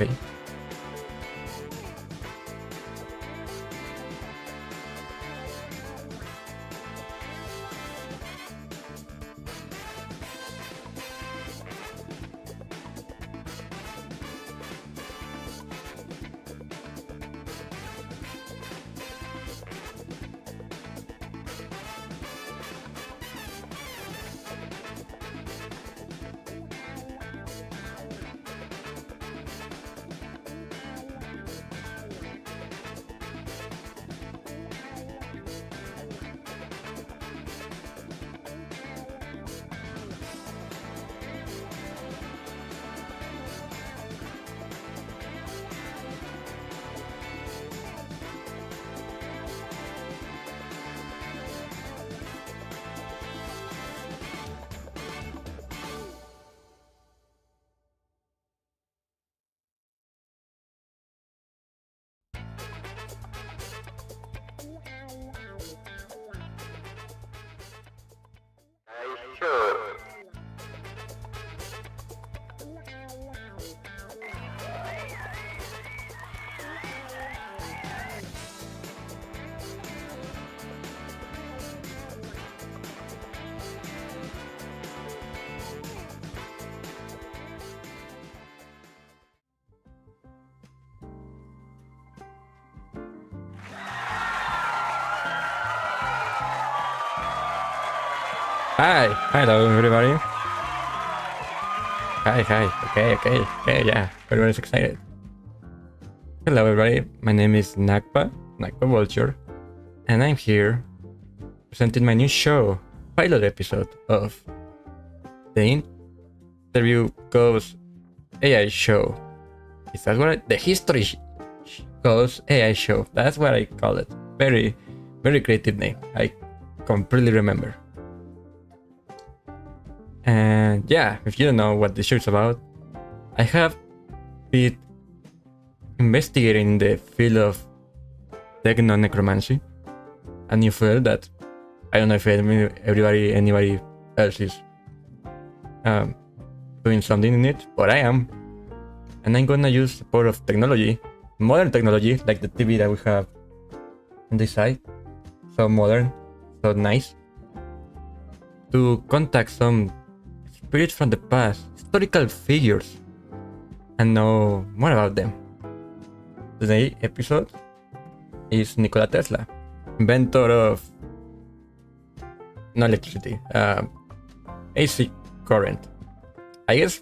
Okay. Hi, hello everybody. Hi. Okay, yeah, everyone's excited. Hello everybody, my name is Nakpa Vulture, and I'm here presenting my new show, pilot episode of the Interview Goes AI Show. Is that what the History Goes AI Show? That's what I call it. Very creative name. I completely remember. And yeah, if you don't know what the show is about, I have been investigating the field of techno-necromancy, a new field that I don't know if anybody else is doing something in it, but I am. And I'm gonna use the power of technology, modern technology, like the TV that we have on this side, so modern, so nice, to contact some spirits from the past, historical figures, and know more about them. Today's episode is Nikola Tesla, inventor of not electricity, AC current. I guess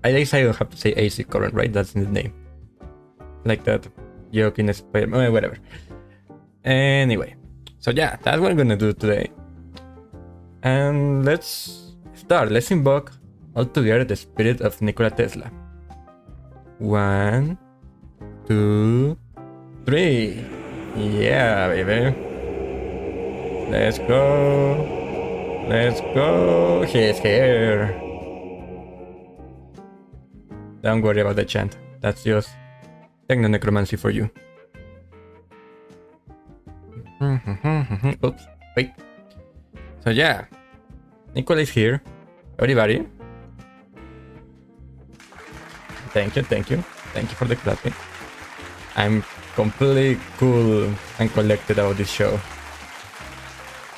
I don't have to say AC current, right? That's in the name. Like that joke in Spider-Man, whatever. Anyway, so yeah, that's what I'm gonna do today. And let's start. Let's invoke all together the spirit of Nikola Tesla. 1, 2, 3. Yeah, baby. Let's go. Let's go. He's here. Don't worry about the chant. That's just techno-necromancy for you. Oops. Wait. So yeah, Nikola is here. Everybody. Thank you for the clapping. I'm completely cool and collected about this show.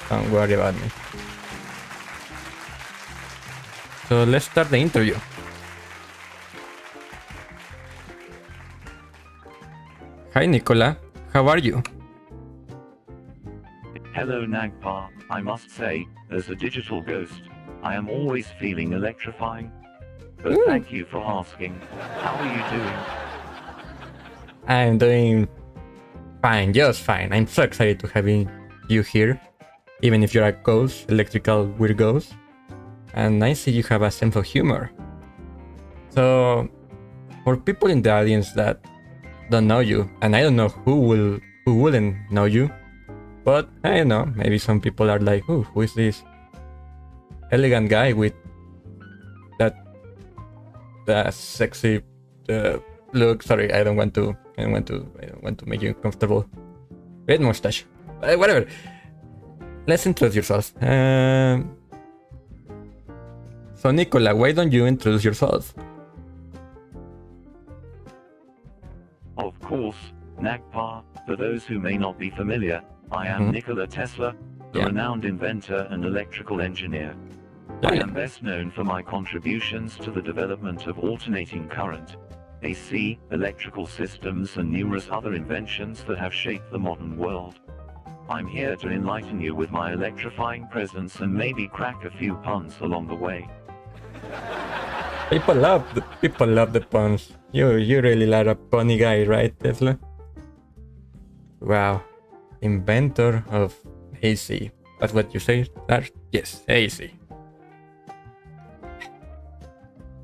Don't worry about me. So let's start the interview. Hi Nikola, how are you? Hello Nagpa, I must say, as a digital ghost, I am always feeling electrifying. But thank you for asking. How are you doing? I'm doing fine, just fine. I'm so excited to having you here. Even if you're a ghost, electrical weird ghost. And I see you have a sense of humor. So, for people in the audience that don't know you, and I don't know who wouldn't know you, but I don't know, maybe some people are like, oh, who is this elegant guy with that sexy look? Sorry, I don't want to make you uncomfortable. Red mustache, whatever. Let's introduce yourself. So Nikola, why don't you introduce yourself? For those who may not be familiar, I am Nikola Tesla, the renowned inventor and electrical engineer. I am best known for my contributions to the development of alternating current, AC, electrical systems, and numerous other inventions that have shaped the modern world. I'm here to enlighten you with my electrifying presence and maybe crack a few puns along the way. People love the puns. You really are a punny guy, right, Tesla? Wow. Inventor of AC. That's what you say, Lars? Yes, AC.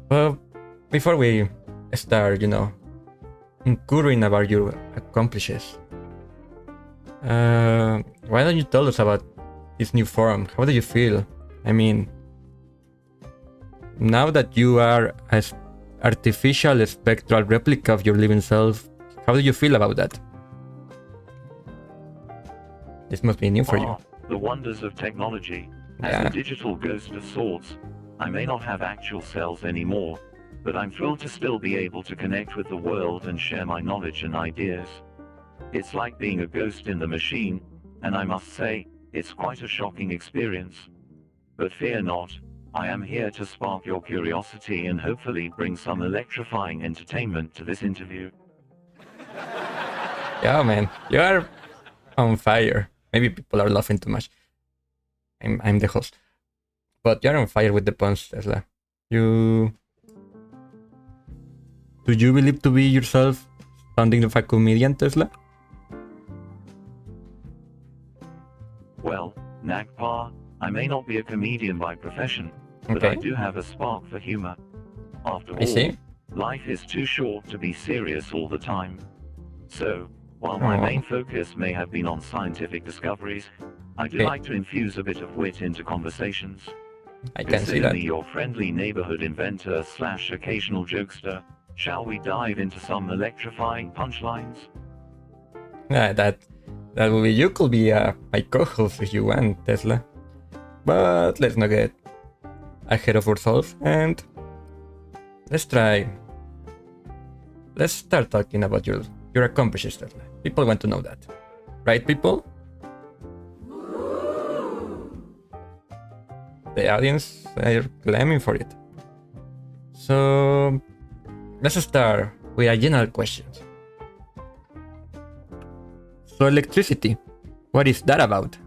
Well, before we start, inquiring about your accomplishments, why don't you tell us about this new forum? How do you feel? I mean, now that you are an artificial spectral replica of your living self, how do you feel about that? This must be new for you. The wonders of technology. As a digital ghost of sorts, I may not have actual cells anymore, but I'm thrilled to still be able to connect with the world and share my knowledge and ideas. It's like being a ghost in the machine, and I must say, it's quite a shocking experience. But fear not, I am here to spark your curiosity and hopefully bring some electrifying entertainment to this interview. Yeah, man, you are on fire. Maybe people are laughing too much. I'm the host. But you're on fire with the puns, Tesla. Do you believe to be yourself sounding like a comedian, Tesla? Well, Nakpa, I may not be a comedian by profession, but I do have a spark for humor. After all, life is too short to be serious all the time. So, while my main focus may have been on scientific discoveries, I do like to infuse a bit of wit into conversations. I can see that. Consider me your friendly neighborhood inventor / occasional jokester. Shall we dive into some electrifying punchlines? That will be. You could be my co-host if you want, Tesla. But let's not get ahead of ourselves and let's start talking about your accomplishments, Tesla. People want to know that, right, people? The audience are clamoring for it. So let's start with a general question. So electricity, what is that about?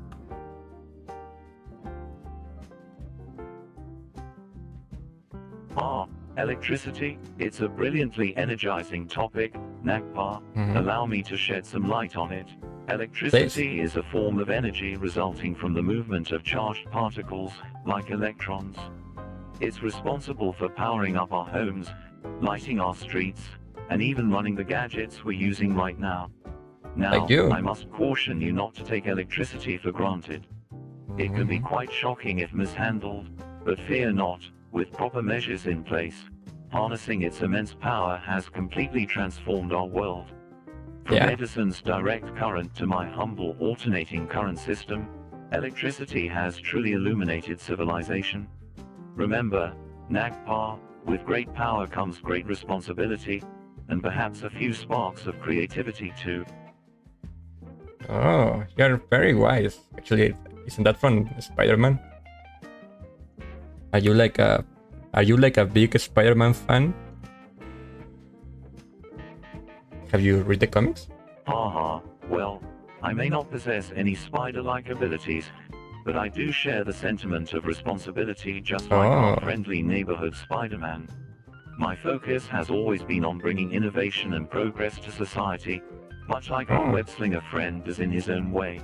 Electricity, it's a brilliantly energizing topic, Nakpa. Allow me to shed some light on it. Electricity is a form of energy resulting from the movement of charged particles, like electrons. It's responsible for powering up our homes, lighting our streets, and even running the gadgets we're using right now. Now, I must caution you not to take electricity for granted. It can be quite shocking if mishandled, but fear not, with proper measures in place, harnessing its immense power has completely transformed our world. From Edison's direct current to my humble alternating current system, electricity has truly illuminated civilization. Remember, Nakpa, with great power comes great responsibility, and perhaps a few sparks of creativity too. Oh, you're very wise. Actually, isn't that from Spider-Man? Are you like a big Spider-Man fan? Have you read the comics? Well, I may not possess any spider-like abilities, but I do share the sentiment of responsibility just like our friendly neighborhood Spider-Man. My focus has always been on bringing innovation and progress to society, much like our web-slinger friend does in his own way.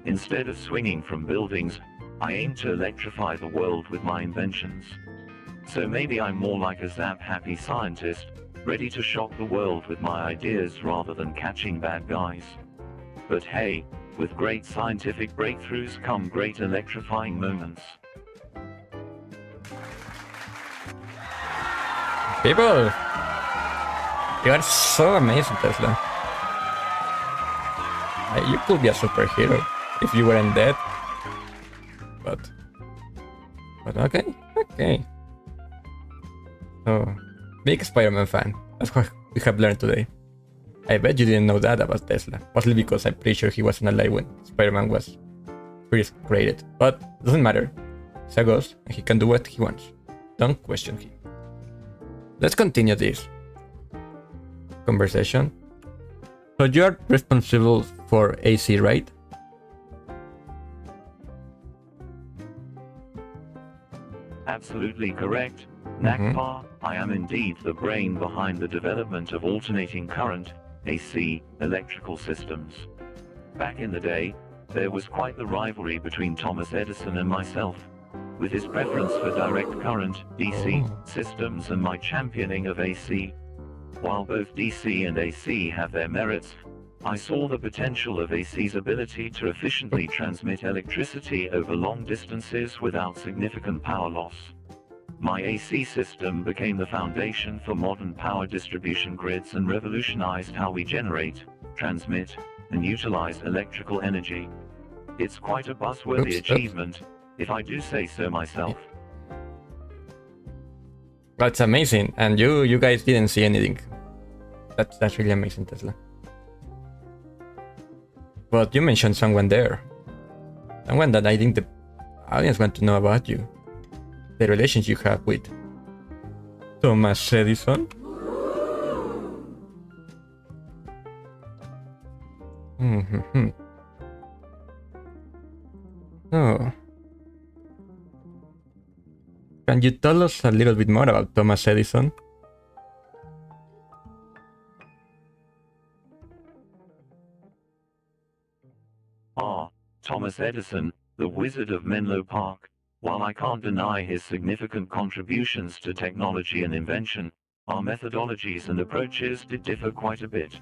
Instead of swinging from buildings, I aim to electrify the world with my inventions. So maybe I'm more like a zap-happy scientist, ready to shock the world with my ideas rather than catching bad guys. But hey, with great scientific breakthroughs come great electrifying moments. People, you are so amazing, Tesla. You could be a superhero if you weren't dead. But okay. So, big Spider-Man fan. That's what we have learned today. I bet you didn't know that about Tesla. Possibly because I'm pretty sure he wasn't alive when Spider-Man was first created. But doesn't matter. He's a ghost and he can do what he wants. Don't question him. Let's continue this conversation. So you are responsible for AC, right? Absolutely correct, NIKOLA. I am indeed the brain behind the development of alternating current, AC, electrical systems. Back in the day, there was quite the rivalry between Thomas Edison and myself, with his preference for direct current, DC, systems and my championing of AC. While both DC and AC have their merits, I saw the potential of AC's ability to efficiently transmit electricity over long distances without significant power loss. My AC system became the foundation for modern power distribution grids and revolutionized how we generate, transmit, and utilize electrical energy. It's quite a buzzworthy achievement, if I do say so myself. That's amazing, and you guys didn't see anything. That's really amazing, Tesla. But you mentioned someone there. Someone that I think the audience want to know about you. The relations you have with Thomas Edison. Oh. Can you tell us a little bit more about Thomas Edison? Thomas Edison, the Wizard of Menlo Park. While I can't deny his significant contributions to technology and invention, our methodologies and approaches did differ quite a bit.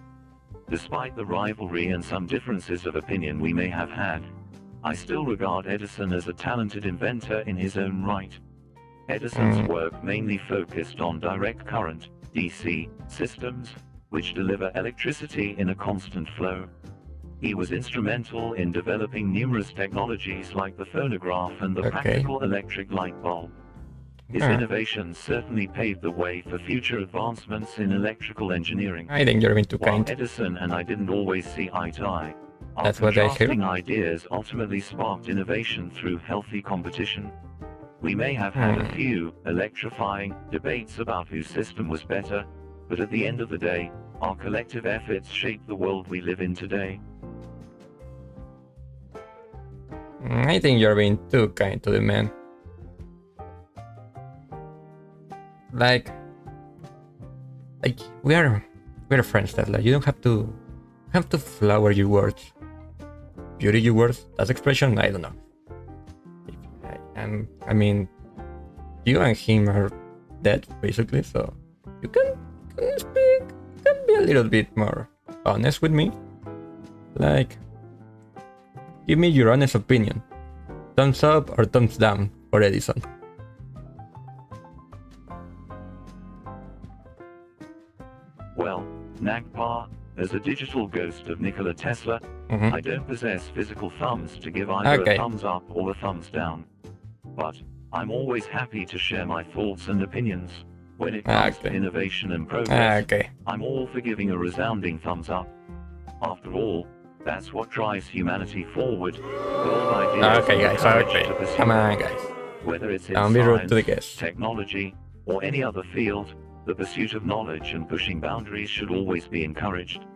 Despite the rivalry and some differences of opinion we may have had, I still regard Edison as a talented inventor in his own right. Edison's work mainly focused on direct current, DC, systems, which deliver electricity in a constant flow. He was instrumental in developing numerous technologies like the phonograph and the practical electric light bulb. His innovations certainly paved the way for future advancements in electrical engineering. I think you're going to While Edison and I didn't always see eye to eye, that's what I hear. Ideas ultimately sparked innovation through healthy competition. We may have had a few electrifying debates about whose system was better, but at the end of the day, our collective efforts shaped the world we live in today. I think you're being too kind to the man. Like we're friends, Tesla. You don't have to flower your words, beauty your words. That expression, I don't know. I mean, you and him are dead basically, so you can speak. You can be a little bit more honest with me. Like, give me your honest opinion. Thumbs up or thumbs down for Edison? Well, NIKOLA, as a digital ghost of Nikola Tesla, I don't possess physical thumbs to give either a thumbs up or a thumbs down. But I'm always happy to share my thoughts and opinions. When it comes to innovation and progress, I'm all for giving a resounding thumbs up. After all, that's what drives humanity forward. Come on, guys. Whether it's in science, technology, or any other field, the pursuit of knowledge and pushing boundaries should always be encouraged.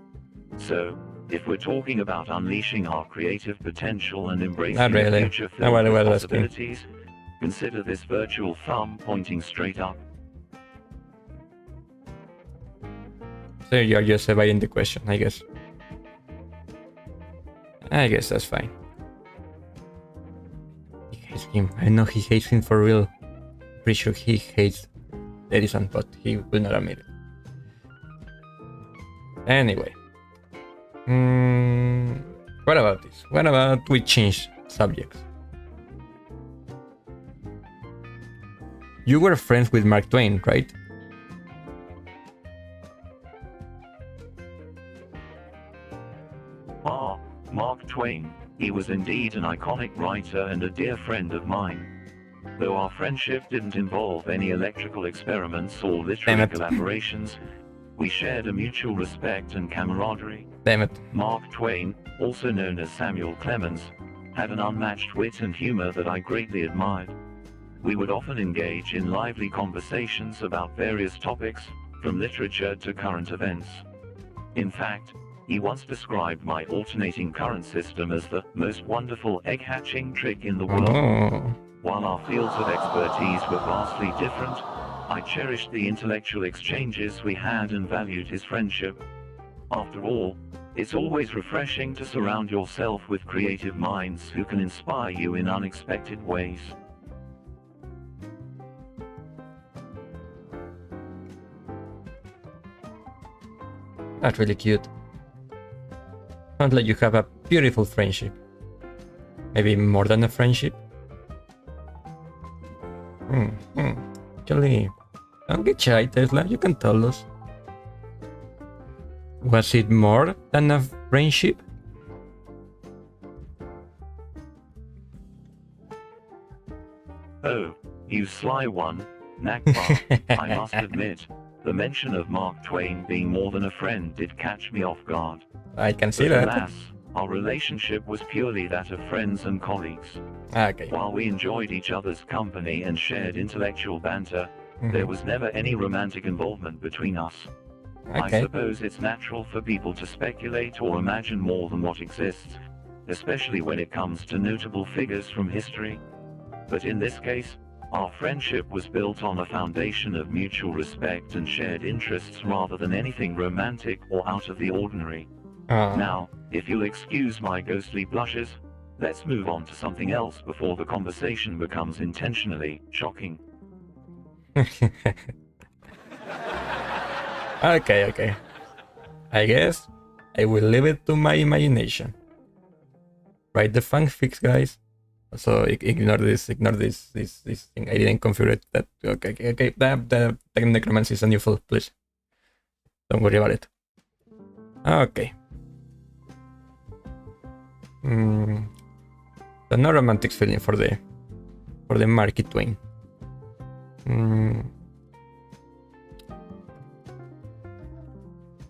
So, if we're talking about unleashing our creative potential and embracing the future filled with possibilities, consider this virtual thumb pointing straight up. So you're just evading the question, I guess. I guess that's fine. He hates him. I know he hates him for real. Pretty sure he hates Edison, but he will not admit it. Anyway. What about this? What about we change subjects? You were friends with Mark Twain, right? Mark Twain. He was indeed an iconic writer and a dear friend of mine. Though our friendship didn't involve any electrical experiments or literary collaborations, We shared a mutual respect and camaraderie. Damn it. Mark Twain, also known as Samuel Clemens, had an unmatched wit and humor that I greatly admired. We would often engage in lively conversations about various topics, from literature to current events. In fact, he once described my alternating current system as the most wonderful egg-hatching trick in the world. Oh. While our fields of expertise were vastly different, I cherished the intellectual exchanges we had and valued his friendship. After all, it's always refreshing to surround yourself with creative minds who can inspire you in unexpected ways. That's really cute. Sounds like you have a beautiful friendship. Maybe more than a friendship? Actually, don't get shy, Tesla. You can tell us. Was it more than a friendship? Oh, you sly one, NIKOLA. I must admit, the mention of Mark Twain being more than a friend did catch me off guard. I can see But that. alas, our relationship was purely that of friends and colleagues. Okay. While we enjoyed each other's company and shared intellectual banter, there was never any romantic involvement between us. I Okay. suppose it's natural for people to speculate or imagine more than what exists, especially when it comes to notable figures from history. But in this case, our friendship was built on a foundation of mutual respect and shared interests rather than anything romantic or out of the ordinary. Now, if you'll excuse my ghostly blushes, let's move on to something else before the conversation becomes intentionally shocking. Okay. I guess I will leave it to my imagination. Write the fanfics, guys. So ignore this thing. I didn't configure it. That okay. The necromancy is a new fool, please. Don't worry about it. Okay. So no romantic feeling for the Marky Twain.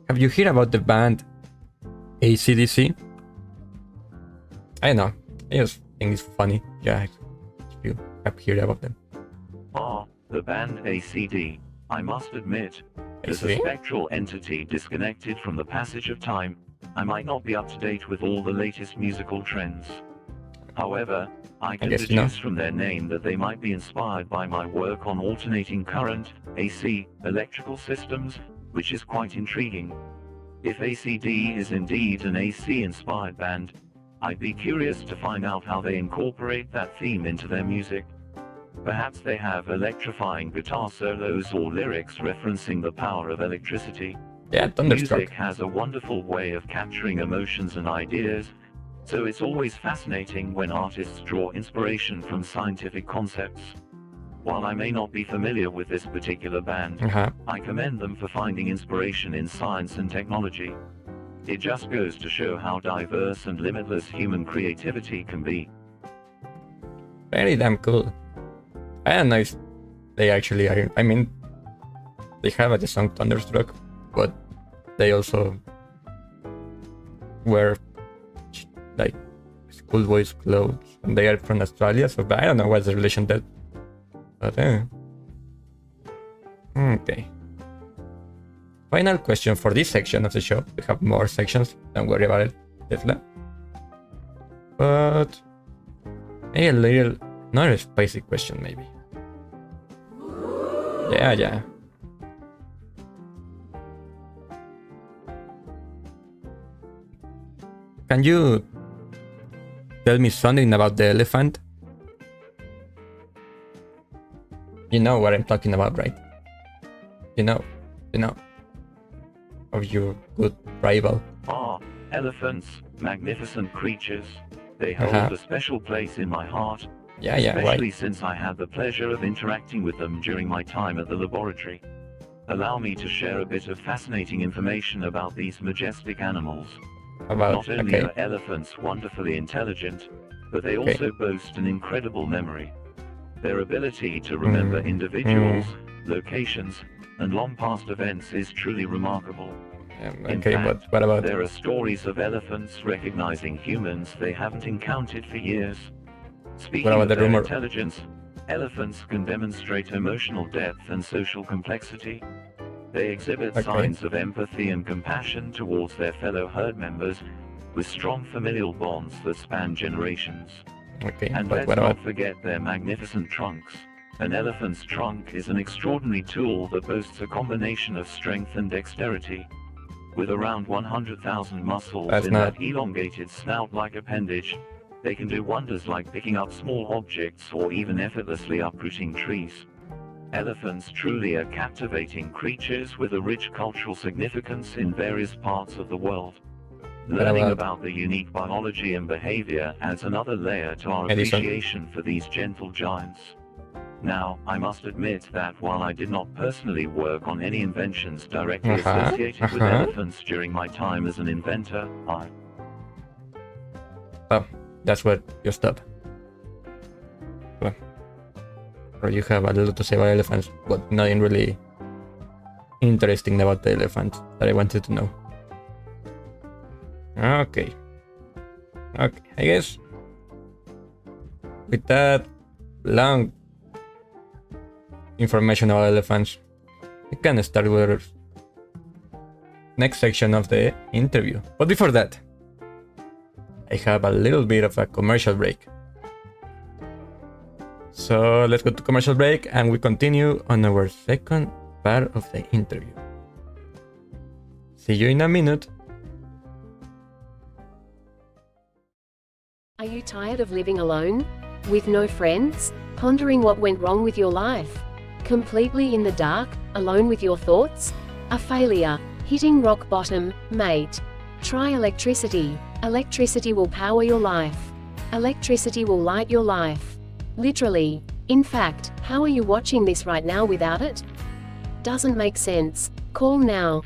Have you heard about the band AC/DC? I don't know. I just think it's funny. Yeah, if you have heard about them. The band ACD. I must admit, as a AC? spectral entity disconnected from the passage of time, I might not be up to date with all the latest musical trends. However, I can guess you know. deduce from their name that they might be inspired by my work on alternating current, AC, electrical systems, which is quite intriguing. If ACD is indeed an AC-inspired band, I'd be curious to find out how they incorporate that theme into their music. Perhaps they have electrifying guitar solos or lyrics referencing the power of electricity. Yeah, Thunderstruck. Music has a wonderful way of capturing emotions and ideas, so it's always fascinating when artists draw inspiration from scientific concepts. While I may not be familiar with this particular band, I commend them for finding inspiration in science and technology. It just goes to show how diverse and limitless human creativity can be. Very damn cool. I don't know if they actually are. I mean, they have the song Thunderstruck, but they also wear like schoolboys clothes, and they are from Australia. So I don't know what's the relation there. But okay. Final question for this section of the show. We have more sections. Don't worry about it, Tesla. But maybe a little, not a spicy question, maybe. Yeah. Can you tell me something about the elephant? You know what I'm talking about, right? You know. Of your good rival. Elephants, magnificent creatures. They hold a special place in my heart. Especially since I had the pleasure of interacting with them during my time at the laboratory. Allow me to share a bit of fascinating information about these majestic animals. Not only are elephants wonderfully intelligent, but they also boast an incredible memory. Their ability to remember individuals, locations, and long past events is truly remarkable. Okay, In fact, but what about... there are stories of elephants recognizing humans they haven't encountered for years. Speaking about of the their rumor? intelligence, elephants can demonstrate emotional depth and social complexity. They exhibit signs of empathy and compassion towards their fellow herd members, with strong familial bonds that span generations. Okay, And but let's what not about... forget their magnificent trunks. An elephant's trunk is an extraordinary tool that boasts a combination of strength and dexterity. With around 100,000 muscles in that elongated snout-like appendage, they can do wonders like picking up small objects or even effortlessly uprooting trees. Elephants truly are captivating creatures with a rich cultural significance in various parts of the world. Learning about the unique biology and behavior adds another layer to our appreciation for these gentle giants. Now, I must admit that while I did not personally work on any inventions directly associated with elephants during my time as an inventor, Oh, that's what you stop. Or you have a lot to say about elephants, but nothing really interesting about the elephant that I wanted to know. Okay. Okay, I guess with that long information about elephants, we can start with our next section of the interview. But before that, I have a little bit of a commercial break. So let's go to commercial break and we continue on our second part of the interview. See you in a minute. Are you tired of living alone? With no friends? Pondering what went wrong with your life? Completely in the dark, alone with your thoughts? A failure, hitting rock bottom, mate. Try electricity. Electricity will power your life. Electricity will light your life. Literally. In fact, how are you watching this right now without it? Doesn't make sense. Call now.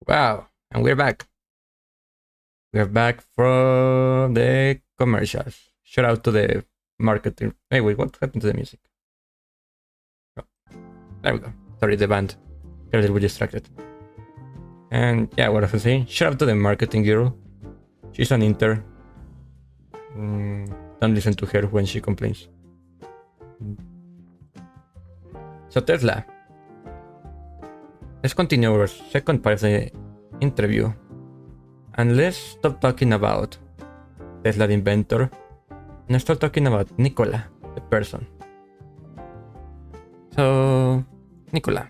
Wow, and we're back. We're back from the commercials. Shout out to the marketing. Hey, wait, what happened to the music? Oh, there we go. Sorry, the band. Got a little bit distracted. And yeah, what I was saying, shout out to the marketing girl. She's an intern. Don't listen to her when she complains. So Tesla. Let's continue our second part of the interview. And let's stop talking about Tesla the inventor and start talking about NIKOLA, the person. So, NIKOLA.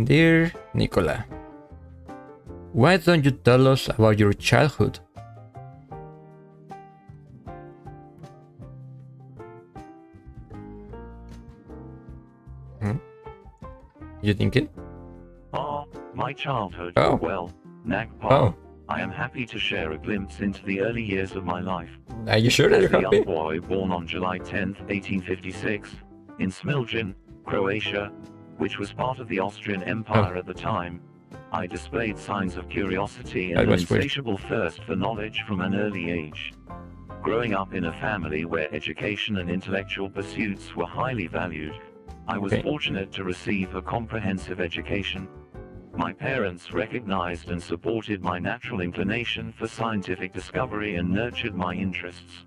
Dear NIKOLA, why don't you tell us about your childhood? Hmm? You thinking? My childhood. Oh. Well, Nagpa, Oh. I am happy to share a glimpse into the early years of my life. Are you sure that As you're a happy? young boy born on July 10th, 1856, in Smiljan, Croatia, which was part of the Austrian Empire at the time, I displayed signs of curiosity and That an was weird. insatiable thirst for knowledge from an early age. Growing up in a family where education and intellectual pursuits were highly valued, I was Okay. fortunate to receive a comprehensive education. My parents recognized and supported my natural inclination for scientific discovery and nurtured my interests.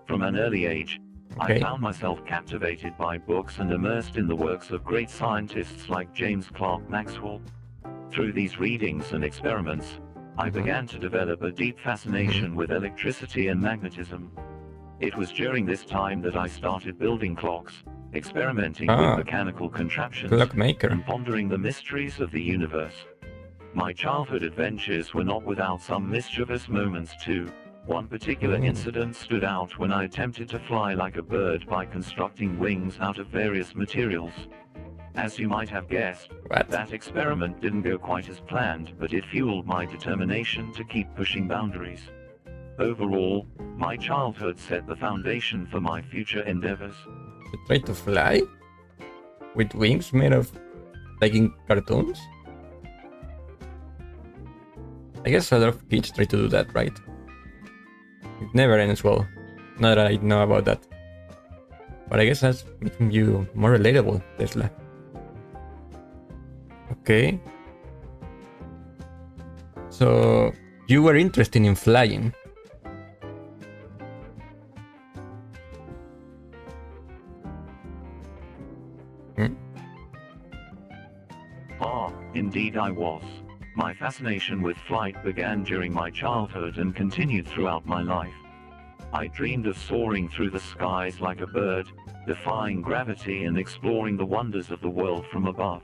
From an early age, Okay. I found myself captivated by books and immersed in the works of great scientists like James Clerk Maxwell. Through these readings and experiments, I began to develop a deep fascination with electricity and magnetism. It was during this time that I started building clocks, experimenting with mechanical contraptions, Clockmaker. and pondering the mysteries of the universe. My childhood adventures were not without some mischievous moments too. One particular incident stood out when I attempted to fly like a bird by constructing wings out of various materials. As you might have guessed, What? that experiment didn't go quite as planned, but it fueled my determination to keep pushing boundaries. Overall, my childhood set the foundation for my future endeavors. You try to fly? With wings made of... like in cartoons? I guess a lot of kids try to do that, right? It never ends well. Not that I know about that. But I guess that's making you more relatable, Tesla. Okay. So, you were interested in flying. Indeed I was. My fascination with flight began during my childhood and continued throughout my life. I dreamed of soaring through the skies like a bird, defying gravity and exploring the wonders of the world from above.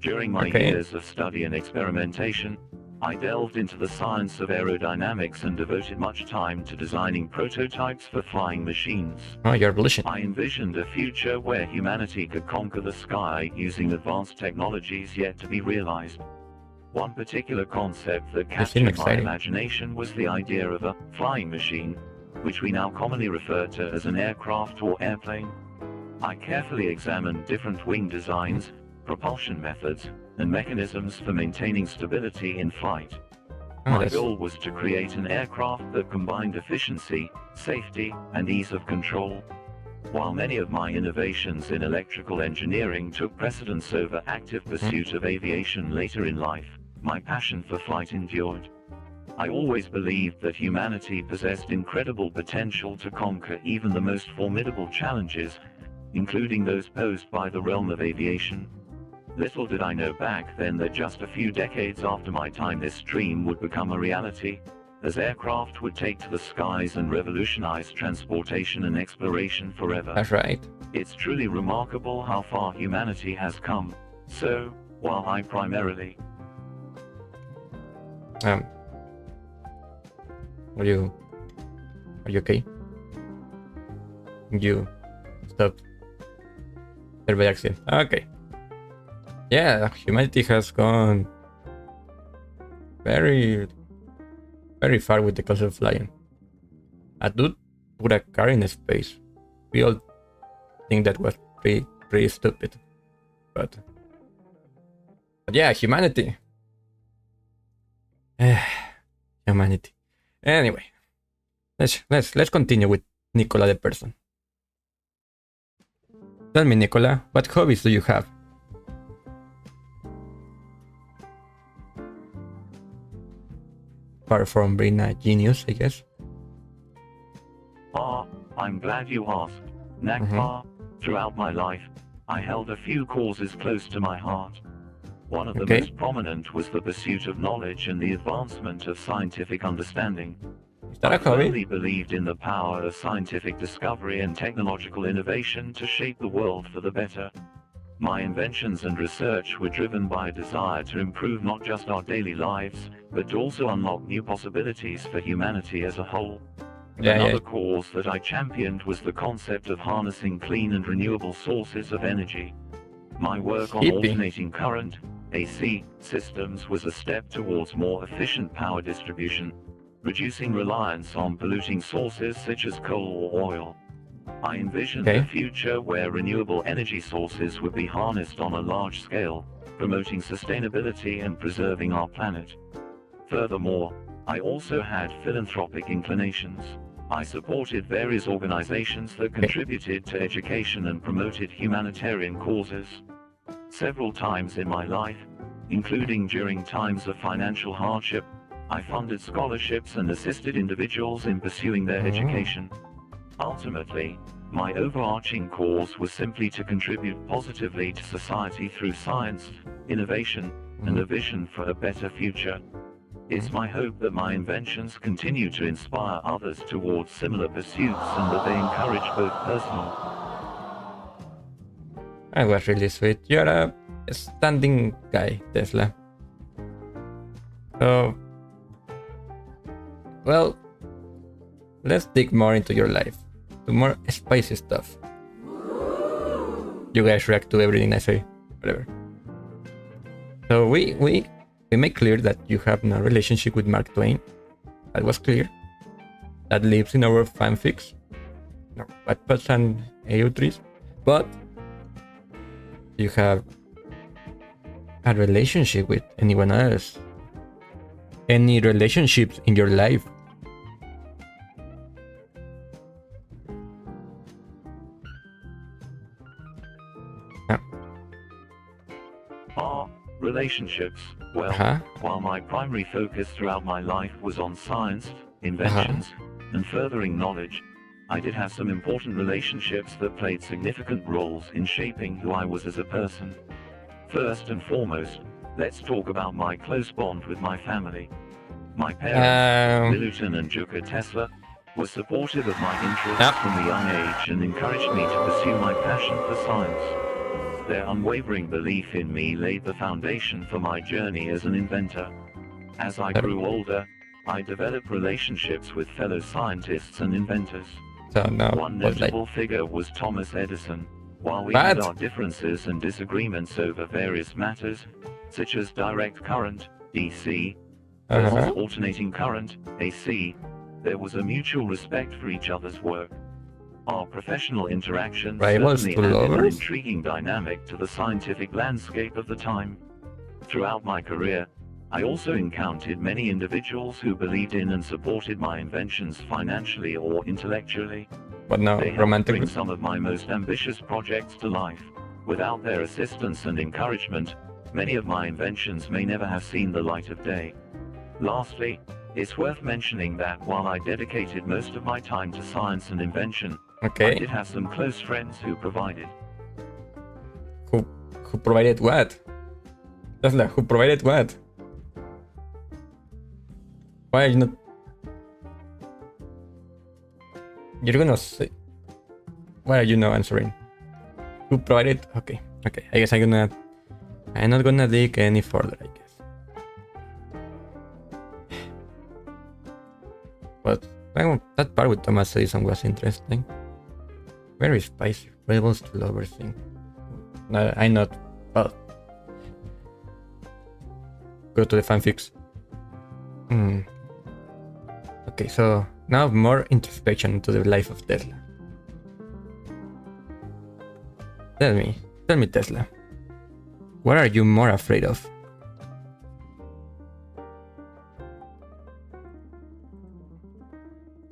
During my years of study and experimentation, I delved into the science of aerodynamics and devoted much time to designing prototypes for flying machines. Oh, you're blushing. I envisioned a future where humanity could conquer the sky using advanced technologies yet to be realized. One particular concept that captured my imagination was the idea of a flying machine, which we now commonly refer to as an aircraft or airplane. I carefully examined different wing designs, propulsion methods, and mechanisms for maintaining stability in flight. My goal was to create an aircraft that combined efficiency, safety, and ease of control. While many of my innovations in electrical engineering took precedence over active pursuit of aviation later in life, my passion for flight endured. I always believed that humanity possessed incredible potential to conquer even the most formidable challenges, including those posed by the realm of aviation. Little did I know back then that just a few decades after my time this dream would become a reality, as aircraft would take to the skies and revolutionize transportation and exploration forever. That's right. It's truly remarkable how far humanity has come. So, while I primarily... Are you okay? You stopped there by accident. Okay. Yeah, humanity has gone very far with the concept of flying. A dude put a car in space. We all think that was pretty stupid, but yeah, humanity. Humanity. Anyway, let's continue with Nikola the person. Tell me, Nikola, what hobbies do you have? Apart from being a genius, I guess. I'm glad you asked. Nagpa, throughout my life, I held a few causes close to my heart. One of the most prominent was the pursuit of knowledge and the advancement of scientific understanding. Is that a hobby? I firmly believed in the power of scientific discovery and technological innovation to shape the world for the better. My inventions and research were driven by a desire to improve not just our daily lives, but to also unlock new possibilities for humanity as a whole. Another cause that I championed was the concept of harnessing clean and renewable sources of energy. My work on alternating current, AC, systems was a step towards more efficient power distribution, reducing reliance on polluting sources such as coal or oil. I envisioned a future where renewable energy sources would be harnessed on a large scale, promoting sustainability and preserving our planet. Furthermore, I also had philanthropic inclinations. I supported various organizations that contributed to education and promoted humanitarian causes. Several times in my life, including during times of financial hardship, I funded scholarships and assisted individuals in pursuing their education. Ultimately, my overarching cause was simply to contribute positively to society through science, innovation, and a vision for a better future. It's my hope that my inventions continue to inspire others towards similar pursuits and that they encourage both personal. That was really sweet. You're a standing guy, Tesla. So, well, let's dig more into your life. To more spicy stuff. You guys react to everything I say. Whatever. So we make clear that you have no relationship with Mark Twain. That was clear. That lives in our fanfics. No, Wattpads and AO3s. But you have a relationship with anyone else. Any relationships in your life. Relationships. Well, while my primary focus throughout my life was on science, inventions, and furthering knowledge, I did have some important relationships that played significant roles in shaping who I was as a person. First and foremost, let's talk about my close bond with my family. My parents, Milutin and Juka Tesla, were supportive of my interests from a young age and encouraged me to pursue my passion for science. Their unwavering belief in me laid the foundation for my journey as an inventor. As I grew older, I developed relationships with fellow scientists and inventors. One notable figure was Thomas Edison. While we had our differences and disagreements over various matters, such as direct current, DC, versus alternating current, AC, there was a mutual respect for each other's work. Our professional interactions certainly added an intriguing dynamic to the scientific landscape of the time. Throughout my career, I also encountered many individuals who believed in and supported my inventions financially or intellectually. But now, they helped bring some of my most ambitious projects to life. Without their assistance and encouragement, many of my inventions may never have seen the light of day. Lastly, it's worth mentioning that while I dedicated most of my time to science and invention, I did have some close friends who provided. Who provided what? Tesla, who provided what? Why are you not... You're gonna say... Why are you not answering? Who provided? Okay. I guess I'm not gonna dig any further, I guess. But that part with Thomas Edison was interesting. Very spicy. Rebels to lovers thing. No, I'm not. Well, go to the fanfics. Okay, so now more introspection into the life of Tesla. Tell me Tesla, what are you more afraid of?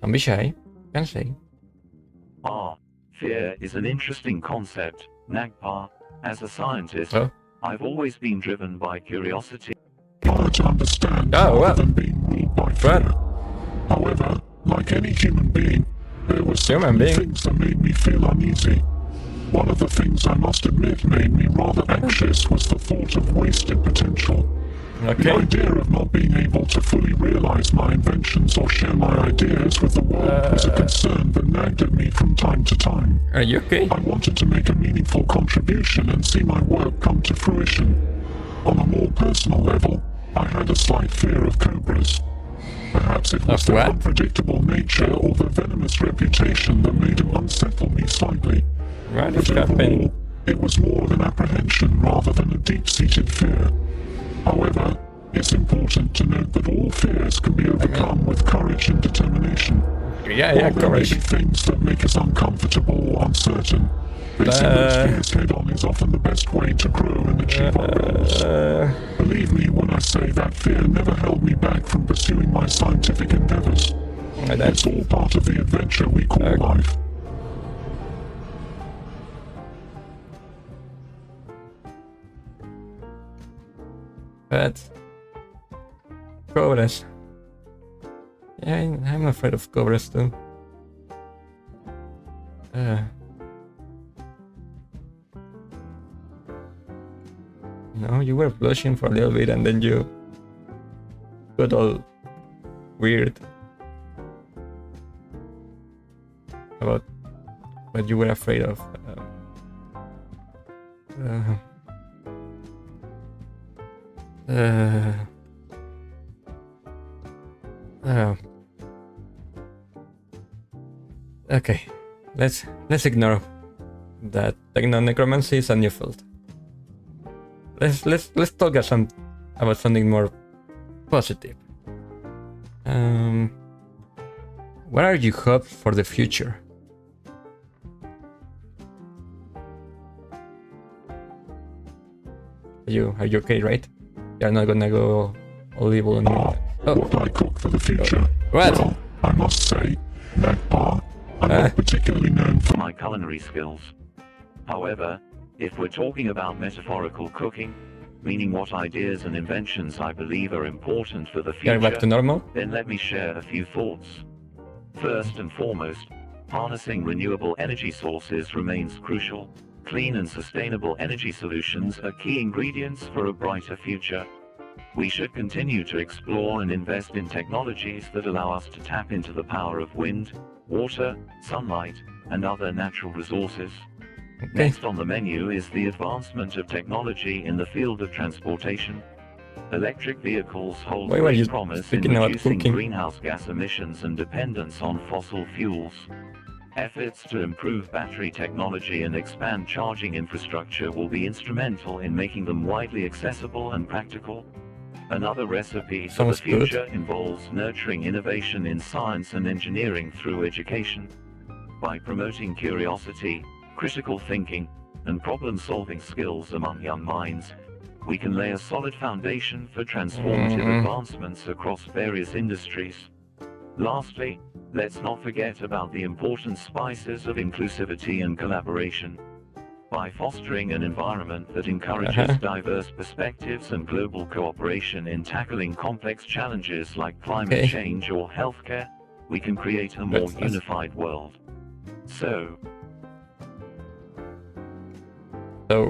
Don't be shy, can say. Fear is an interesting concept, Nagpar. As a scientist, I've always been driven by curiosity. Hard to understand rather than being ruled by fear. However, like any human being, there were certain things that made me feel uneasy. One of the things I must admit made me rather anxious was the thought of wasted potential. The idea of not being able to fully realize my inventions or share my ideas with the world was a concern that nagged at me from time to time. Are you okay? I wanted to make a meaningful contribution and see my work come to fruition. On a more personal level, I had a slight fear of cobras. Perhaps it was their unpredictable nature or their venomous reputation that made them unsettle me slightly. What is happening? It was more an apprehension rather than a deep-seated fear. However, it's important to note that all fears can be overcome with courage and determination. Yeah, While there may be things that make us uncomfortable or uncertain, facing those fears head-on is often the best way to grow and achieve our goals. Believe me when I say that fear never held me back from pursuing my scientific endeavors. It's all part of the adventure we call life. But cobras. Yeah, I'm afraid of cobras too. No, you were blushing for a little bit and then you got all weird about what you were afraid of. Okay, let's ignore that. Techno-necromancy is a new field. Let's talk about something more positive. What are your hopes for the future? Are you okay, right? You're not gonna go all evil on me. What I cook for the future? What? Well, I must say, NAGPA, I'm not particularly known for my culinary skills. However, if we're talking about metaphorical cooking, meaning what ideas and inventions I believe are important for the future, back to normal? Then let me share a few thoughts. First and foremost, harnessing renewable energy sources remains crucial. Clean and sustainable energy solutions are key ingredients for a brighter future. We should continue to explore and invest in technologies that allow us to tap into the power of wind, water, sunlight, and other natural resources. Okay. Next on the menu is the advancement of technology in the field of transportation. Electric vehicles hold great promise in reducing greenhouse gas emissions and dependence on fossil fuels. Efforts to improve battery technology and expand charging infrastructure will be instrumental in making them widely accessible and practical. Another recipe for the future involves nurturing innovation in science and engineering through education. By promoting curiosity, critical thinking, and problem-solving skills among young minds, we can lay a solid foundation for transformative advancements across various industries. Lastly, let's not forget about the important spices of inclusivity and collaboration. By fostering an environment that encourages diverse perspectives and global cooperation in tackling complex challenges like climate change or healthcare, we can create a more unified world. So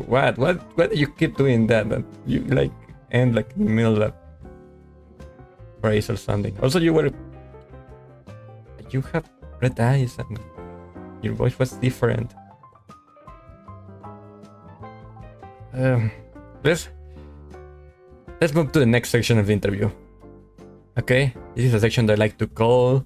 what do you keep doing that you like end like in the middle of a phrase or something? Also, you have red eyes and your voice was different. Let's move to the next section of the interview. Okay, this is a section that I like to call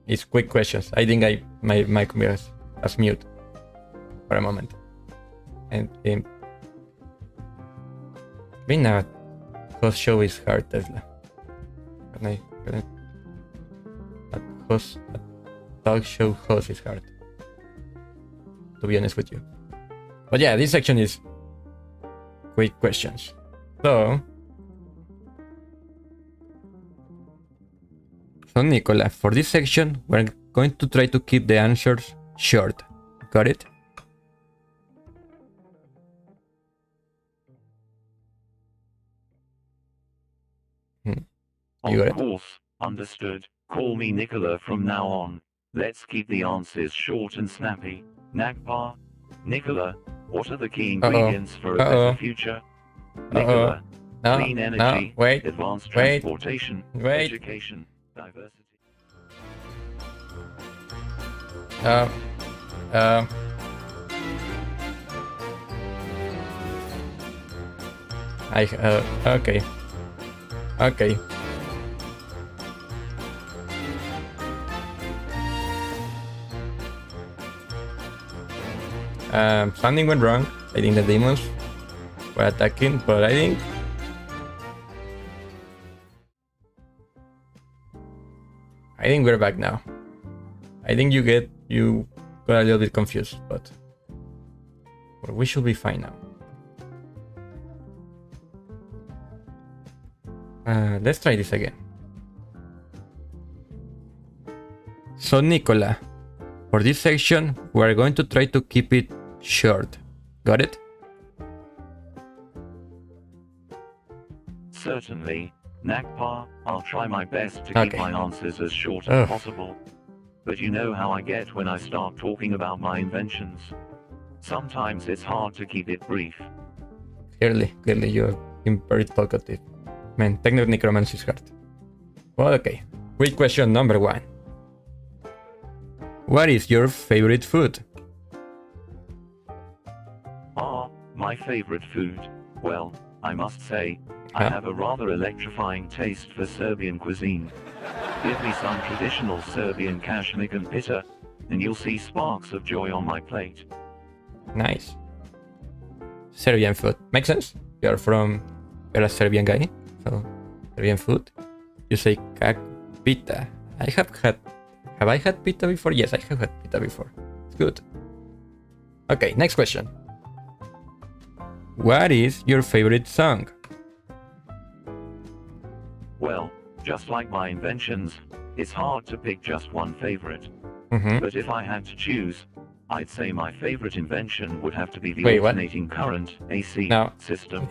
It's quick questions. I think my mic was mute for a moment. And being a host show is hard, Tesla. A talk show host is hard, to be honest with you. But yeah, this section is quick questions. So Nikola, for this section, we're going to try to keep the answers short. Got it? Of course, understood. Call me Nikola from now on. Let's keep the answers short and snappy. NAGPA, Nikola, what are the key ingredients for a better future? Nikola, clean energy, advanced transportation, education, diversity. Okay. Okay. Something went wrong. I think the demons were attacking, but I think we're back now. I think you got a little bit confused, but we should be fine now. Let's try this again. So Nikola, for this section, we are going to try to keep it short. Got it? Certainly, Nakpa. I'll try my best to keep my answers as short as possible. But you know how I get when I start talking about my inventions. Sometimes it's hard to keep it brief. Clearly you're very talkative. Man, techno necromancy is hard. Well, okay. Quick question number 1. What is your favorite food? My favorite food? Well, I must say, I have a rather electrifying taste for Serbian cuisine. Give me some traditional Serbian kashmik and pita, and you'll see sparks of joy on my plate. Nice. Serbian food. Makes sense. You're a Serbian guy, so Serbian food. You say pita. Have I had pita before? Yes, I have had pita before. It's good. Okay, next question. What is your favorite song? Well, just like my inventions, it's hard to pick just one favorite. But if I had to choose, I'd say my favorite invention would have to be the alternating current AC system.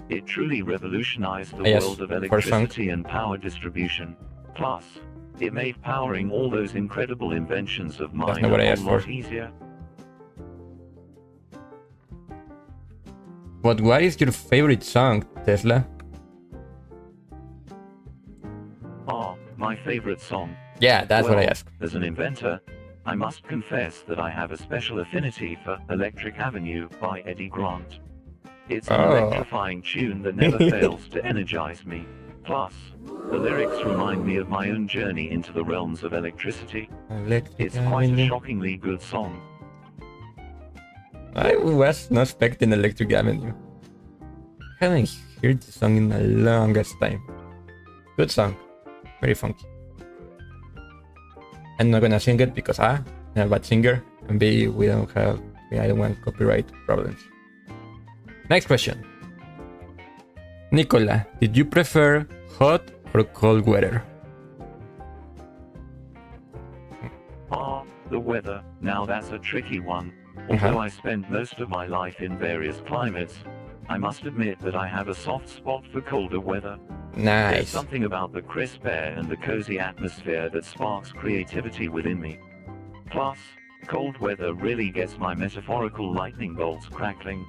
It truly revolutionized the world of electricity and power distribution. Plus, it made powering all those incredible inventions of mine a lot easier. But what is your favorite song, Tesla? My favorite song. Yeah, that's what I asked. As an inventor, I must confess that I have a special affinity for Electric Avenue by Eddie Grant. It's an electrifying tune that never fails to energize me. Plus, the lyrics remind me of my own journey into the realms of electricity. It's quite a shockingly good song. I was not expecting Electric Avenue. I haven't heard this song in the longest time. Good song. Very funky. I'm not gonna sing it because A, I'm a bad singer, and B, I don't want copyright problems. Next question. Nikola, did you prefer hot or cold weather? The weather. Now that's a tricky one. Although I spend most of my life in various climates, I must admit that I have a soft spot for colder weather. Nice. There's something about the crisp air and the cozy atmosphere that sparks creativity within me. Plus, cold weather really gets my metaphorical lightning bolts crackling.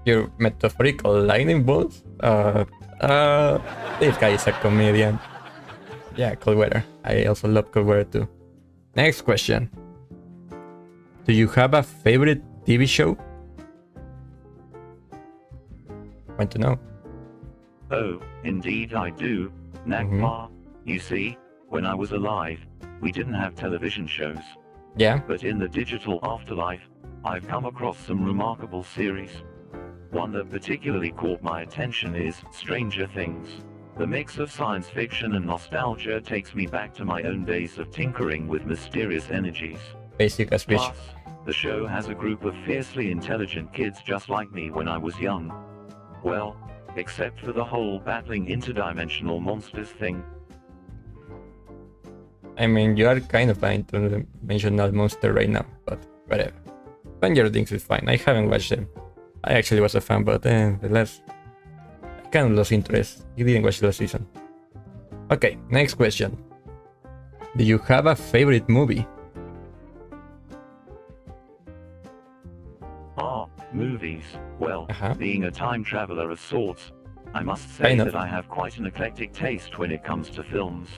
Your metaphorical lightning bolts? This guy is a comedian. Yeah, cold weather. I also love cold weather too. Next question. Do you have a favorite TV show? Want to know? Oh, indeed I do. Nakpa. You see, when I was alive, we didn't have television shows. Yeah. But in the digital afterlife, I've come across some remarkable series. One that particularly caught my attention is Stranger Things. The mix of science fiction and nostalgia takes me back to my own days of tinkering with mysterious energies. Basic as bitch. Plus, the show has a group of fiercely intelligent kids just like me when I was young. Well, except for the whole battling interdimensional monsters thing. I mean, you are kind of an interdimensional monster right now, but whatever. Stranger Things is fine. I haven't watched them. I actually was a fan, but I kind of lost interest. You didn't watch the last season. Okay, next question. Do you have a favorite movie? Movies. Well, being a time traveler of sorts, I must say that I have quite an eclectic taste when it comes to films.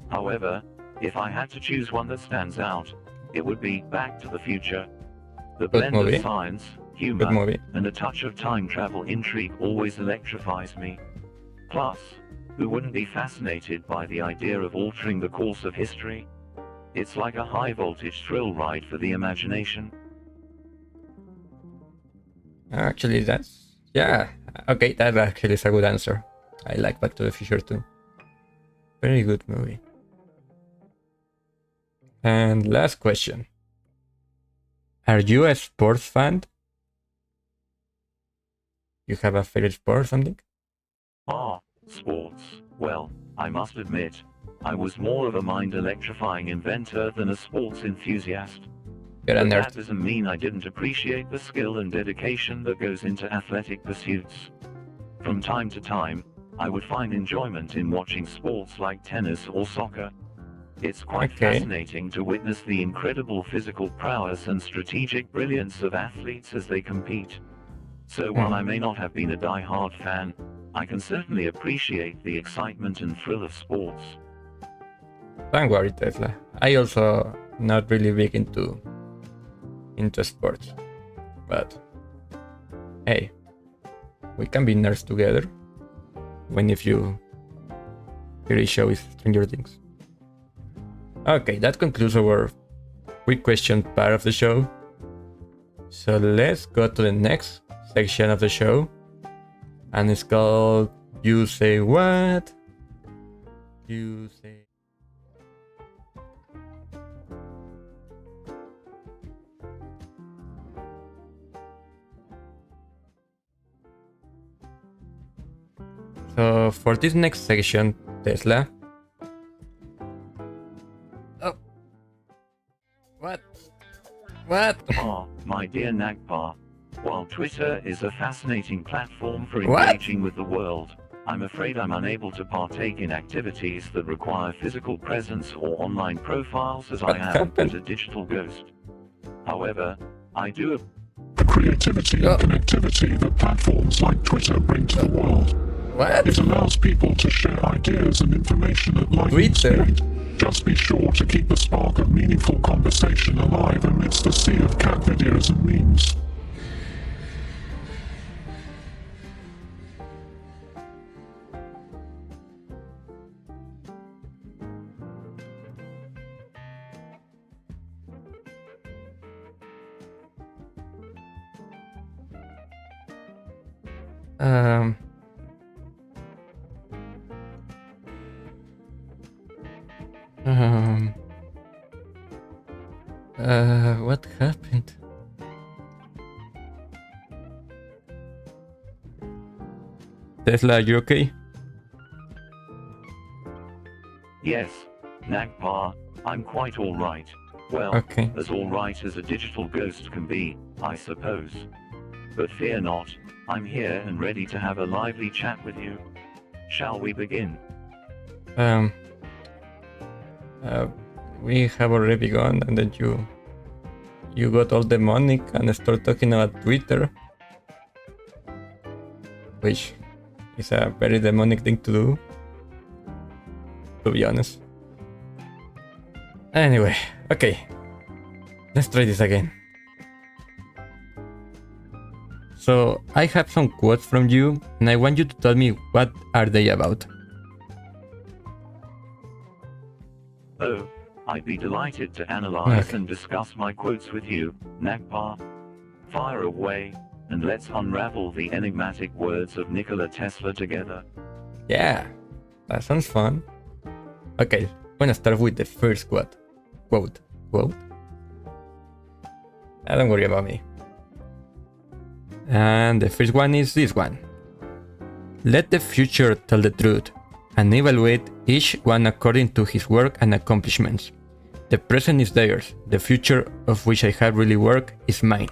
However, If I had to choose one that stands out, it would be Back to the Future. The Good blend movie. of science, Good humor, movie. and a touch of time travel intrigue always electrifies me. Plus, who wouldn't be fascinated by the idea of altering the course of history? It's like a high-voltage thrill ride for the imagination. Actually, that's... yeah. Okay, that actually is a good answer. I like Back to the Future too. Very good movie. And last question. Are you a sports fan? You have a favorite sport or something? Ah, sports. Well, I must admit, I was more of a mind-electrifying inventor than a sports enthusiast. You're a But nerd. that doesn't mean I didn't appreciate the skill and dedication that goes into athletic pursuits. From time to time, I would find enjoyment in watching sports like tennis or soccer. It's quite fascinating to witness the incredible physical prowess and strategic brilliance of athletes as they compete. So while I may not have been a die-hard fan, I can certainly appreciate the excitement and thrill of sports. Don't worry, Tesla. I also not really big into sports. But hey, we can be nerds together. When if you hear a show is Stranger Things. Okay, that concludes our quick question part of the show. So let's go to the next section of the show. And it's called You Say What? You Say... So for this next section, Tesla... Oh. What? What? Ah, my dear Nagpar. While Twitter is a fascinating platform for What? engaging with the world, I'm afraid I'm unable to partake in activities that require physical presence or online profiles as What I am happened? but a digital ghost. However, I do The creativity and connectivity that platforms like Twitter bring to the world. What? It allows people to share ideas and information at lightning Twitter? speed. Just be sure to keep the spark of meaningful conversation alive amidst the sea of cat videos and memes. Um... What happened? Tesla, you okay? Yes, Nagpar, I'm quite alright. Well, Okay. as alright as a digital ghost can be, I suppose. But fear not, I'm here and ready to have a lively chat with you. Shall we begin? We have already begun, and then you got all demonic and start talking about Twitter, which is a very demonic thing to do, to be honest. Anyway, okay, let's try this again. So I have some quotes from you, and I want you to tell me what are they about. Oh, I'd be delighted to analyze Okay. and discuss my quotes with you, Nagpar. Fire away, and let's unravel the enigmatic words of Nikola Tesla together. Yeah, that sounds fun. Okay, I'm gonna start with the first quote. Quote. Don't worry about me. And the first one is this one. Let the future tell the truth, and evaluate each one according to his work and accomplishments. The present is theirs, the future of which I have really worked is mine.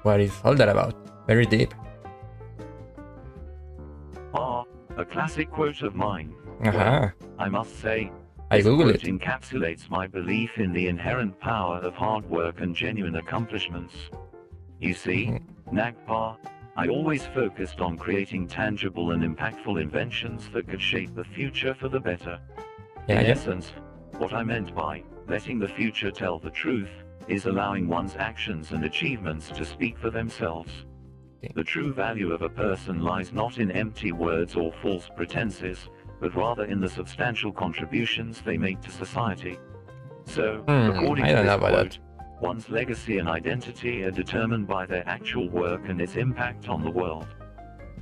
What is all that about? Very deep. Ah, a classic quote of mine. Aha, I must say, I this googled quote it. encapsulates my belief in the inherent power of hard work and genuine accomplishments. You see, Nagpar, I always focused on creating tangible and impactful inventions that could shape the future for the better. In essence, what I meant by letting the future tell the truth is allowing one's actions and achievements to speak for themselves. The true value of a person lies not in empty words or false pretenses, but rather in the substantial contributions they make to society. So, according to this quote, one's legacy and identity are determined by their actual work and its impact on the world.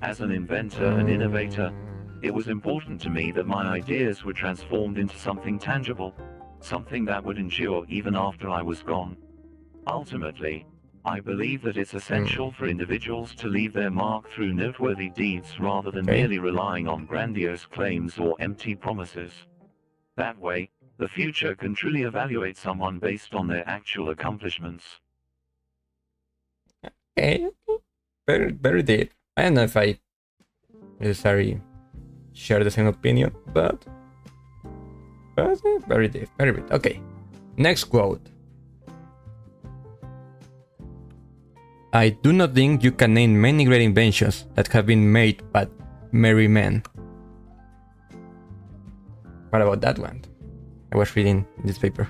As an inventor and innovator, it was important to me that my ideas were transformed into something tangible, something that would endure even after I was gone. Ultimately, I believe that it's essential for individuals to leave their mark through noteworthy deeds rather than merely relying on grandiose claims or empty promises. That way, the future can truly evaluate someone based on their actual accomplishments. Okay, very deep. I don't know if I necessarily share the same opinion, but very deep, very deep. Okay, next quote. I do not think you can name many great inventions that have been made by merry men. What about that one? I was reading this paper.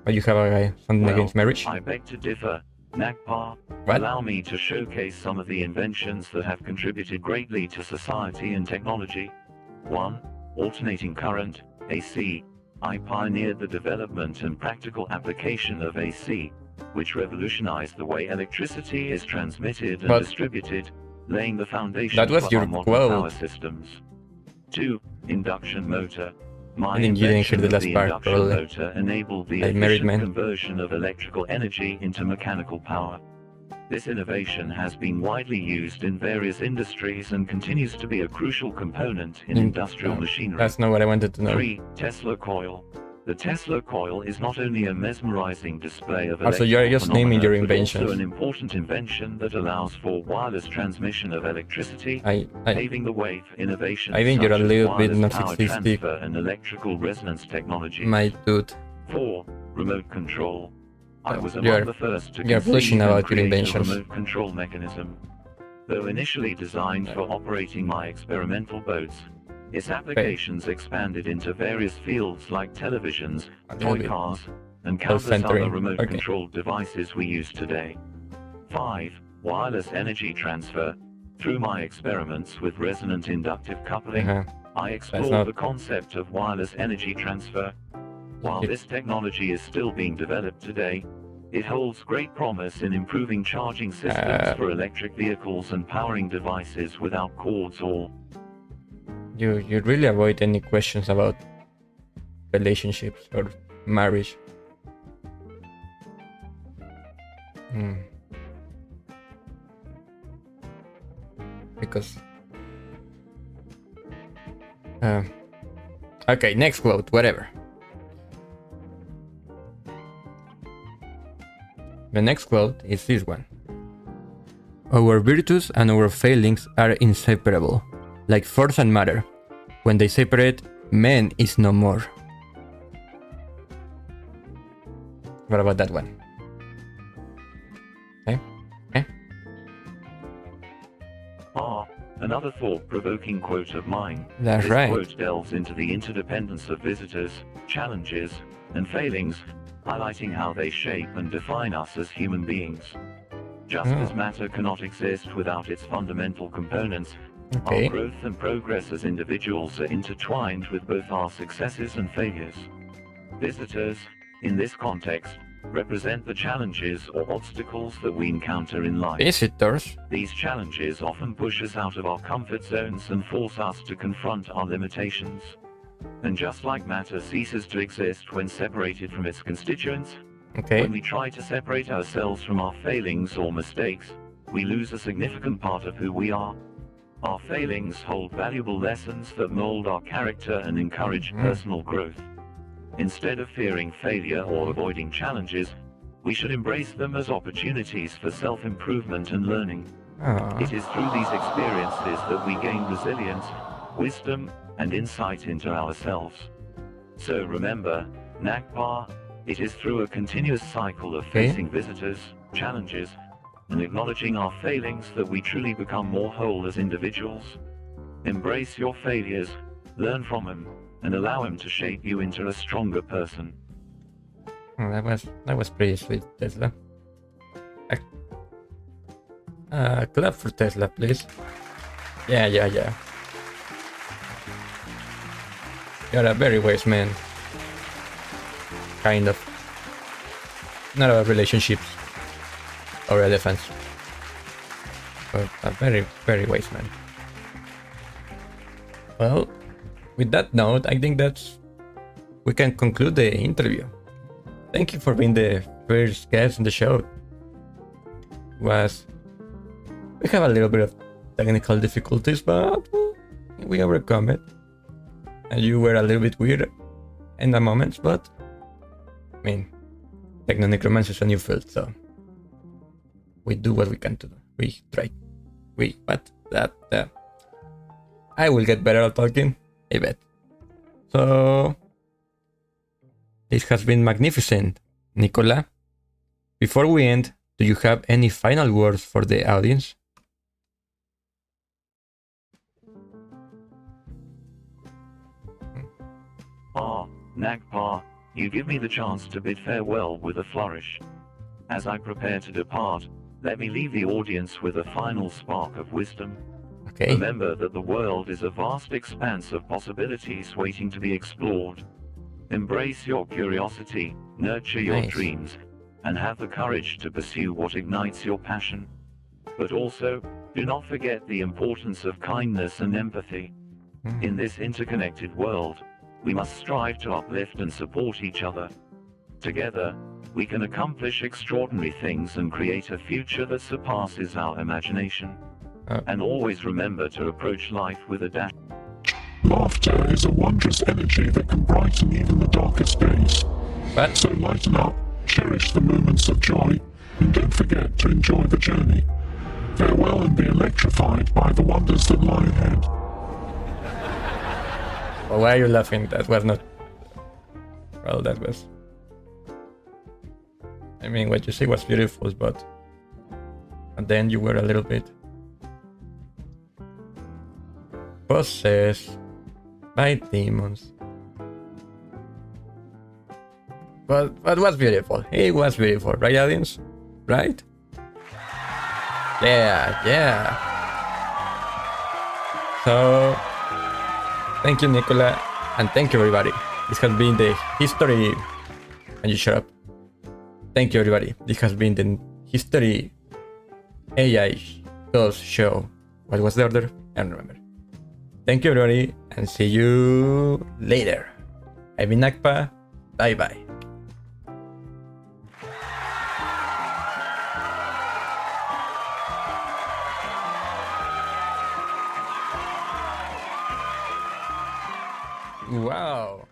But you have something against marriage? I beg to differ, NAKPA. What? Allow me to showcase some of the inventions that have contributed greatly to society and technology. 1. Alternating current, AC. I pioneered the development and practical application of AC, which revolutionized the way electricity is transmitted and distributed, laying the foundation for our modern power systems. 2. Induction motor. My invention of the induction motor enabled the efficient conversion of electrical energy into mechanical power. This innovation has been widely used in various industries and continues to be a crucial component in industrial machinery. That's not what I wanted to know. 3. Tesla coil. The Tesla coil is not only a mesmerizing display of also, you are just naming your inventions. But also an important invention that allows for wireless transmission of electricity, paving the way for innovation I think such you're a little as bit wireless power narcissistic, transfer and electrical resonance technologies. my dude. 4. Remote control. I was among the first to pushing about your create a inventions. remote control mechanism. Though initially designed for operating my experimental boats, its applications expanded into various fields like televisions, toy cars, and countless other remote-controlled devices we use today. 5. Wireless energy transfer. Through my experiments with resonant inductive coupling, I explored the concept of wireless energy transfer. While this technology is still being developed today, it holds great promise in improving charging systems for electric vehicles and powering devices without cords or... You really avoid any questions about relationships or marriage. Because okay, next quote, whatever. The next quote is this one. Our virtues and our failings are inseparable, like force and matter. When they separate, man is no more. What about that one? Okay. Another thought-provoking quote of mine. That's right. This quote delves into the interdependence of visitors, challenges, and failings, highlighting how they shape and define us as human beings. Just as matter cannot exist without its fundamental components, our growth and progress as individuals are intertwined with both our successes and failures. Visitors, in this context, represent the challenges or obstacles that we encounter in life. Visitors? These challenges often push us out of our comfort zones and force us to confront our limitations. And just like matter ceases to exist when separated from its constituents, when we try to separate ourselves from our failings or mistakes, we lose a significant part of who we are. Our failings hold valuable lessons that mold our character and encourage personal growth. Instead of fearing failure or avoiding challenges, we should embrace them as opportunities for self-improvement and learning. It is through these experiences that we gain resilience, wisdom, and insight into ourselves. So remember, NAKPA, it is through a continuous cycle of facing visitors, challenges, and acknowledging our failings that we truly become more whole as individuals. Embrace your failures, learn from them, and allow them to shape you into a stronger person. Oh, that was pretty sweet, Tesla. Clap for Tesla, please. Yeah. You're a very wise man. Kind of. Not about relationships or elephants, but a very, very wise man. Well, with that note, I think we can conclude the interview. Thank you for being the first guest in the show. We have a little bit of technical difficulties, but we overcome it. And you were a little bit weird in the moments, but I mean, techno-necromancy is a new field, so we do what we can to do. We try. I will get better at talking, I bet. So, this has been magnificent, NIKOLA. Before we end, do you have any final words for the audience? Nagpa, you give me the chance to bid farewell with a flourish. As I prepare to depart, let me leave the audience with a final spark of wisdom. Okay. Remember that the world is a vast expanse of possibilities waiting to be explored. Embrace your curiosity, nurture your dreams, and have the courage to pursue what ignites your passion. But also, do not forget the importance of kindness and empathy. In this interconnected world, we must strive to uplift and support each other. Together, we can accomplish extraordinary things and create a future that surpasses our imagination. And always remember to approach life with a dash. Laughter is a wondrous energy that can brighten even the darkest days. So lighten up, cherish the moments of joy, and don't forget to enjoy the journey. Farewell and be electrified by the wonders that lie ahead. Well, why are you laughing? That was not... Well, that was... I mean, what you say was beautiful, but... And then you were a little bit... possessed by demons. But was beautiful. It was beautiful, right, audience? Right? Yeah. So... Thank you, NIKOLA, and thank you, everybody. This has been the history... And you shut up. Thank you, everybody. This has been the History AI Ghost Show. What was the order? I don't remember. Thank you, everybody, and see you later. I've been Nakpa. Bye-bye. Wow.